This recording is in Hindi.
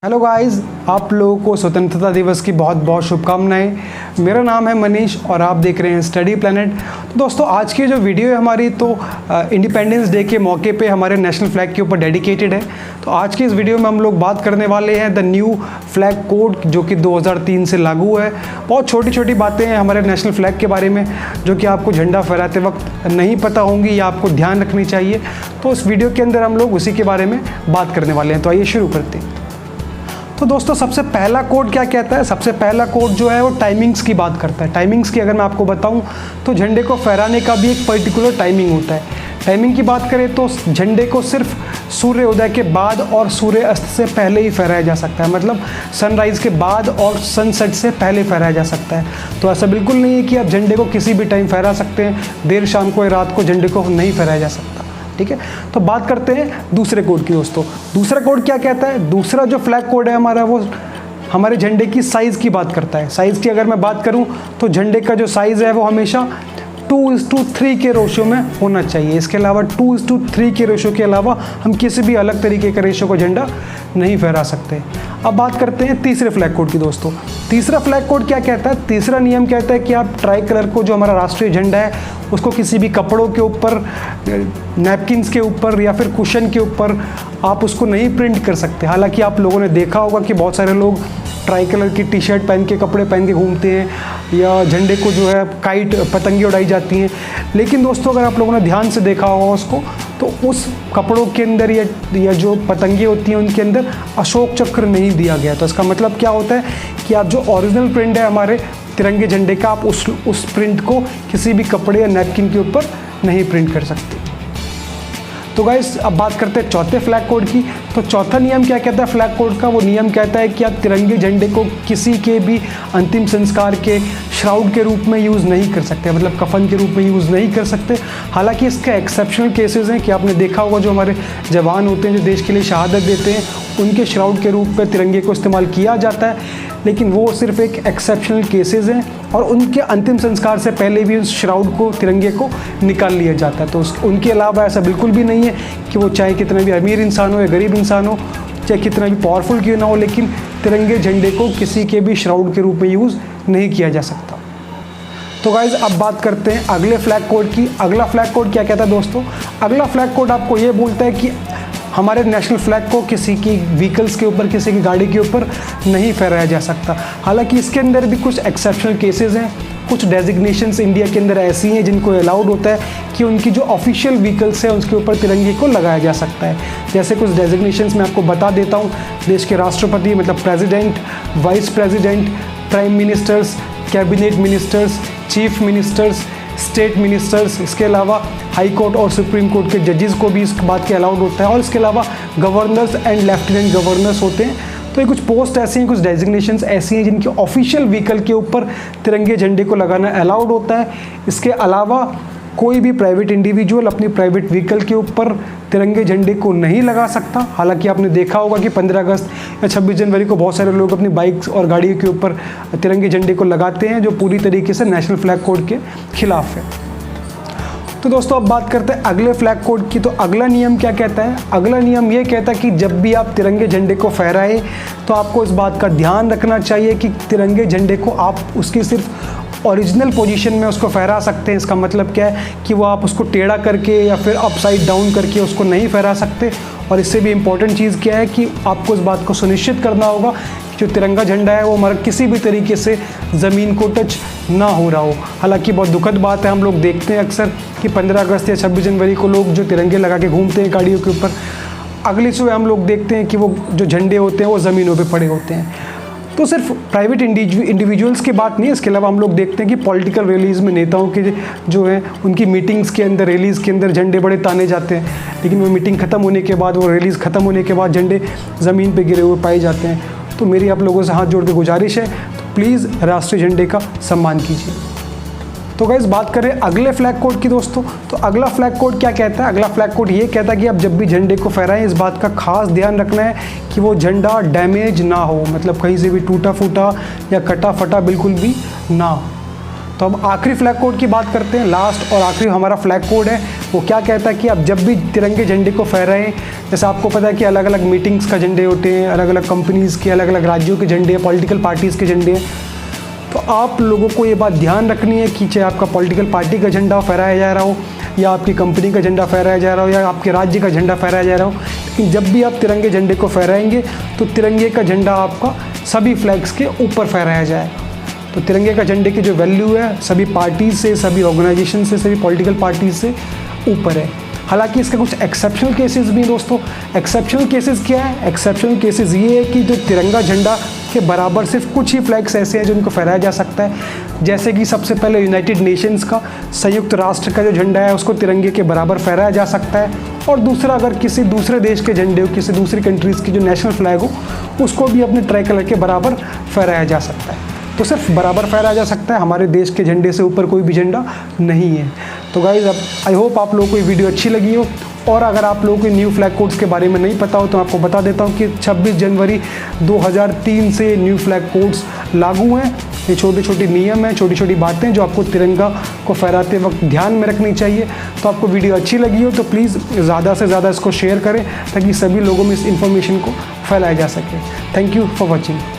हेलो गाइस, आप लोगों को स्वतंत्रता दिवस की बहुत बहुत शुभकामनाएं। मेरा नाम है मनीष और आप देख रहे हैं स्टडी प्लैनेट। तो दोस्तों, आज की जो वीडियो है हमारी तो इंडिपेंडेंस डे के मौके पे हमारे नेशनल फ्लैग के ऊपर डेडिकेटेड है। तो आज की इस वीडियो में हम लोग बात करने वाले हैं द न्यू फ्लैग कोड जो कि 2003 से लागू है। बहुत छोटी छोटी बातें हैं हमारे नेशनल फ्लैग के बारे में जो कि आपको झंडा फहराते वक्त नहीं पता होंगी या आपको ध्यान रखनी चाहिए। तो इस वीडियो के अंदर हम लोग उसी के बारे में बात करने वाले हैं। तो आइए शुरू करते हैं। तो दोस्तों, सबसे पहला कोड क्या कहता है? सबसे पहला कोड जो है वो टाइमिंग्स की बात करता है। टाइमिंग्स की अगर मैं आपको बताऊं तो झंडे को फहराने का भी एक पर्टिकुलर टाइमिंग होता है। टाइमिंग की बात करें तो झंडे को सिर्फ सूर्य उदय के बाद और सूर्य अस्त से पहले ही फहराया जा सकता है। मतलब सनराइज़ के बाद और सनसेट से पहले फहराया जा सकता है। तो ऐसा बिल्कुल नहीं है कि आप झंडे को किसी भी टाइम फहरा सकते हैं। देर शाम को या रात को झंडे को नहीं फहराया जा सकता। ठीक है, तो बात करते हैं दूसरे कोड की। दोस्तों, दूसरा कोड क्या कहता है? दूसरा जो फ्लैग कोड है हमारा वो हमारे झंडे की साइज़ की बात करता है। साइज़ की अगर मैं बात करूं तो झंडे का जो साइज़ है वो हमेशा 2:3 के रेशो में होना चाहिए। इसके अलावा 2:3 के रेशो के अलावा हम किसी भी अलग तरीके का रेशो का झंडा नहीं फहरा सकते। अब बात करते हैं तीसरे फ्लैग कोड की। दोस्तों, तीसरा फ्लैग कोड क्या कहता है? तीसरा नियम कहता है कि आप ट्राई कलर को, जो हमारा राष्ट्रीय झंडा है, उसको किसी भी कपड़ों के ऊपर, नैपकिन्स के ऊपर या फिर कुशन के ऊपर आप उसको नहीं प्रिंट कर सकते। हालांकि आप लोगों ने देखा होगा कि बहुत सारे लोग ट्राई कलर की टी शर्ट पहन के, कपड़े पहन के घूमते हैं या झंडे को जो है काइट, पतंगे उड़ाई जाती हैं। लेकिन दोस्तों, अगर आप लोगों ने ध्यान से देखा होगा उसको, तो उस कपड़ों के अंदर या जो पतंगे होती हैं उनके अंदर अशोक चक्र नहीं दिया गया। तो इसका मतलब क्या होता है कि आप जो ओरिजिनल प्रिंट है हमारे तिरंगे झंडे का, आप उस प्रिंट को किसी भी कपड़े या नैपकिन के ऊपर नहीं प्रिंट कर सकते। तो गाइस, अब बात करते हैं चौथे फ्लैग कोड की। तो चौथा नियम क्या कहता है फ्लैग कोड का? वो नियम कहता है कि आप तिरंगे झंडे को किसी के भी अंतिम संस्कार के श्राउड के रूप में यूज़ नहीं कर सकते, मतलब कफन के रूप में यूज़ नहीं कर सकते। हालांकि इसके एक्सेप्शनल केसेस हैं कि आपने देखा होगा जो हमारे जवान होते हैं जो देश के लिए शहादत देते हैं, उनके श्राउड के रूप में तिरंगे को इस्तेमाल किया जाता है। लेकिन वो सिर्फ एक एक्सेप्शनल केसेस हैं और उनके अंतिम संस्कार से पहले भी उस श्राउड को, तिरंगे को निकाल लिया जाता है। तो उनके अलावा ऐसा बिल्कुल भी नहीं है कि वो चाहे कितना भी अमीर इंसान हो या गरीब इंसान हो, चाहे कितना भी पावरफुल क्यों ना हो, लेकिन तिरंगे झंडे को किसी के भी श्राउड के रूप में यूज़ नहीं किया जा सकता। तो गाइज, अब बात करते हैं अगले फ्लैग कोड की। अगला फ्लैग कोड क्या कहता है दोस्तों? अगला फ्लैग कोड आपको ये बोलता है कि हमारे नेशनल फ्लैग को किसी की व्हीकल्स के ऊपर, किसी की गाड़ी के ऊपर नहीं फहराया जा सकता। हालांकि इसके अंदर भी कुछ एक्सेप्शनल केसेस हैं। कुछ डेजिग्नेशंस इंडिया के अंदर ऐसी हैं जिनको अलाउड होता है कि उनकी जो ऑफिशियल व्हीकल्स है उसके ऊपर तिरंगे को लगाया जा सकता है। जैसे कुछ डेजिग्नेशंस मैं आपको बता देता हूँ। देश के राष्ट्रपति, मतलब president, vice president, prime ministers, cabinet ministers, chief ministers, state ministers, इसके अलावा हाई कोर्ट और सुप्रीम कोर्ट के जजेस को भी इस बात के अलाउड होता है। और इसके अलावा गवर्नर्स एंड लेफ्टिनेंट गवर्नर्स होते हैं। तो ये कुछ पोस्ट ऐसी हैं, कुछ डेजिग्नेशंस ऐसी हैं जिनके ऑफिशियल व्हीकल के ऊपर तिरंगे झंडे को लगाना अलाउड होता है। इसके अलावा कोई भी प्राइवेट इंडिविजुअल अपनी प्राइवेट व्हीकल के ऊपर तिरंगे झंडे को नहीं लगा सकता। हालांकि आपने देखा होगा कि 15 अगस्त या 26 जनवरी को बहुत सारे लोग अपनी बाइक्स और गाड़ियों के ऊपर तिरंगे झंडे को लगाते हैं, जो पूरी तरीके से नेशनल फ्लैग कोड के खिलाफ है। तो दोस्तों, अब बात करते हैं अगले फ्लैग कोड की। तो अगला नियम क्या कहता है? अगला नियम ये कहता है कि जब भी आप तिरंगे झंडे को फहराएं तो आपको इस बात का ध्यान रखना चाहिए कि तिरंगे झंडे को आप उसकी सिर्फ ओरिजिनल पोजीशन में उसको फहरा सकते हैं। इसका मतलब क्या है कि वो आप उसको टेढ़ा करके या फिर अपसाइड डाउन करके उसको नहीं फहरा सकते। और इससे भी इम्पॉर्टेंट चीज़ क्या है कि आपको इस बात को सुनिश्चित करना होगा कि जो तिरंगा झंडा है वो हमारा किसी भी तरीके से ज़मीन को टच ना हो रहा हो। हालांकि बहुत दुखद बात है, हम लोग देखते हैं अक्सर कि 15 अगस्त या 26 जनवरी को लोग जो तिरंगे लगा के घूमते हैं गाड़ियों के ऊपर, अगली सुबह हम लोग देखते हैं कि वो जो झंडे होते हैं वो ज़मीनों पे पड़े होते हैं। तो सिर्फ प्राइवेट इंडिविजुअल्स की बात नहीं है, इसके अलावा हम लोग देखते हैं कि पॉलिटिकल रैलीज़ में नेताओं के जो है उनकी मीटिंग्स के अंदर, रैलीज़ के अंदर झंडे बड़े ताने जाते हैं, लेकिन वो मीटिंग ख़त्म होने के बाद, वो रैलीज़ ख़त्म होने के बाद झंडे ज़मीन पे गिरे हुए पाए जाते हैं। तो मेरी आप लोगों से हाथ जोड़ के गुजारिश है, तो प्लीज़ राष्ट्रीय झंडे का सम्मान कीजिए। तो गाइस, बात करें अगले फ्लैग कोड की। दोस्तों, तो अगला फ्लैग कोड क्या कहता है? अगला फ्लैग कोड ये कहता है कि आप जब भी झंडे को फहराएं इस बात का खास ध्यान रखना है कि वो झंडा डैमेज ना हो, मतलब कहीं से भी टूटा फूटा या कटा फटा बिल्कुल भी ना हो। तो अब आखिरी फ्लैग कोड की बात करते हैं। लास्ट और आखिरी हमारा फ्लैग कोड है वो क्या कहता है कि आप जब भी तिरंगे झंडे को फहराएं, जैसे आपको पता है कि अलग अलग मीटिंग्स का झंडे होते हैं, अलग अलग कंपनीज़ के, अलग अलग राज्यों के झंडे हैं, पॉलिटिकल पार्टीज़ के झंडे हैं, तो आप लोगों को ये बात ध्यान रखनी है कि चाहे आपका पॉलिटिकल पार्टी का झंडा फहराया जा रहा हो, या आपकी कंपनी का झंडा फहराया जा रहा हो, या आपके राज्य का झंडा फहराया जा रहा हो, लेकिन जब भी आप तिरंगे झंडे को फहराएंगे तो तिरंगे का झंडा आपका सभी फ्लैग्स के ऊपर फहराया जाए। तो तिरंगे का झंडे की जो वैल्यू है सभी पार्टीज से, सभी ऑर्गेनाइजेशन से, सभी पॉलिटिकल पार्टीज से ऊपर है। हालांकि इसका कुछ एक्सेप्शनल केसेस भी हैं दोस्तों। एक्सेप्शनल केसेस क्या है? एक्सेप्शनल केसेस ये है कि जो तिरंगा झंडा के बराबर सिर्फ कुछ ही फ्लैग्स ऐसे हैं जो उनको फहराया जा सकता है। जैसे कि सबसे पहले यूनाइटेड नेशंस का, संयुक्त राष्ट्र का जो झंडा है उसको तिरंगे के बराबर फहराया जा सकता है। और दूसरा, अगर किसी दूसरे देश के झंडे हो, किसी दूसरी कंट्रीज़ की जो नेशनल फ्लैग हो, उसको भी अपने ट्राई कलर के बराबर फहराया जा सकता है। तो सिर्फ बराबर फहराया जा सकता है, हमारे देश के झंडे से ऊपर कोई भी झंडा नहीं है। तो गाइज़, अब आई होप आप लोगों को ये वीडियो अच्छी लगी हो। और अगर आप लोगों को न्यू फ्लैग कोड्स के बारे में नहीं पता हो तो आपको बता देता हूँ कि 26 जनवरी 2003 से न्यू फ्लैग कोड्स लागू हैं। ये छोटे छोटे नियम हैं, छोटी छोटी बातें जो आपको तिरंगा को फहराते वक्त ध्यान में रखनी चाहिए। तो आपको वीडियो अच्छी लगी हो तो प्लीज़ ज़्यादा से ज़्यादा इसको शेयर करें ताकि सभी लोगों में इस इन्फॉर्मेशन को फैलाया जा सके। Thank you for watching.